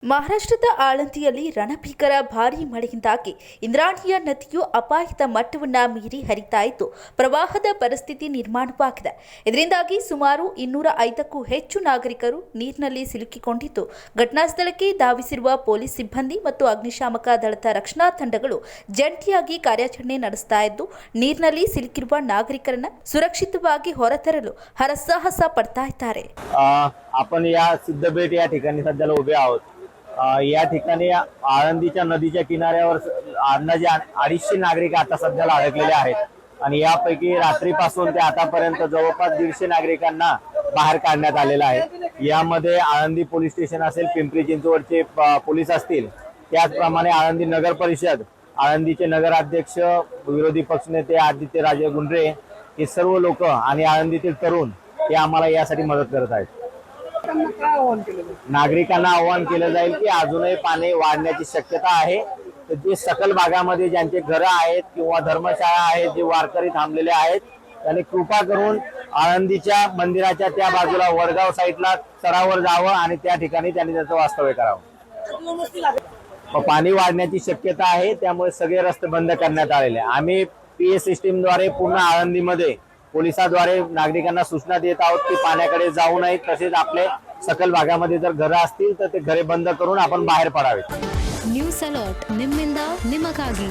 ಮಹಾರಾಷ್ಟ್ರದ ಆಳಂದಿಯಲ್ಲಿ ರಣಭೀಕರ ಭಾರೀ ಮಳೆಯಿಂದಾಗಿ ಇಂದ್ರಾಣಿಯ ನದಿಯು ಅಪಾಯದ ಮಟ್ಟವನ್ನು ಮೀರಿ ಹರಿತಾ ಇದ್ದು ಪ್ರವಾಹದ ಪರಿಸ್ಥಿತಿ ನಿರ್ಮಾಣವಾಗಿದೆ. ಇದರಿಂದಾಗಿ ಸುಮಾರು 205ಕ್ಕೂ ಹೆಚ್ಚು ನಾಗರಿಕರು ನೀರಿನಲ್ಲಿ ಸಿಲುಕಿಕೊಂಡಿದ್ದು, ಘಟನಾ ಸ್ಥಳಕ್ಕೆ ಧಾವಿಸಿರುವ ಪೊಲೀಸ್ ಸಿಬ್ಬಂದಿ ಮತ್ತು ಅಗ್ನಿಶಾಮಕ ದಳದ ರಕ್ಷಣಾ ತಂಡಗಳು ಜಂಟಿಯಾಗಿ ಕಾರ್ಯಾಚರಣೆ ನಡೆಸ್ತಾ ಇದ್ದು, ನೀರಿನಲ್ಲಿ ಸಿಲುಕಿರುವ ನಾಗರಿಕರನ್ನ ಸುರಕ್ಷಿತವಾಗಿ ಹೊರತರಲು ಹರಸಾಹಸ ಪಡ್ತಾ ಇದ್ದಾರೆ. आपण या सिद्धबेट या ठिकाणी सध्याला उभे आहोत. या ठिकाणी आळंदीच्या नदीच्या किनाऱ्यावर अंदाजे 250 नागरिक आता सध्याला अडकलेले आहेत आणि यापैकी रात्रीपासून ते आतापर्यंत जवळपास 150 नागरिकांना बाहेर काढण्यात आलेलं आहे. यामध्ये आळंदी पोलीस स्टेशन असेल, पिंपरी चिंचवडचे पोलीस असतील, त्याचप्रमाणे आळंदी नगर परिषद, आळंदीचे नगराध्यक्ष, विरोधी पक्षनेते आदित्यराजे गुंडरे हे सर्व लोक आणि आळंदीतील तरुण हे आम्हाला यासाठी मदत करत आहेत. नागरिकांना आवाहन केलं जाईल की अजूनही पाणी वाढण्याची शक्यता आहे. तर जे सकल भागामध्ये ज्यांचे घर आहेत किंवा धर्मशाळा आहेत, जे वारकरी थांबलेले आहेत, त्यांनी कृपा करून आळंदीच्या मंदिराच्या त्या बाजूला वडगाव साईडला चढावर जावं आणि त्या ठिकाणी त्यांनी त्याचं वास्तव्य करावं. पाणी वाढण्याची शक्यता आहे, त्यामुळे सगळे रस्ते बंद करण्यात आलेले. आम्ही पीएस सिस्टीमद्वारे पूर्ण आळंदीमध्ये पोलिसांद्वारे नागरिकांना सूचना देत आहोत की पाण्याकडे जाऊ नये. तसेच आपले सकल भागामध्ये जर घरं असतील तर ते घरे बंद करून आपण बाहेर पडावे. ನ್ಯೂಸ್ ಅಲರ್ಟ್ ನಿಮ್ಮಿಂದ ನಿಮಗಾಗಿ.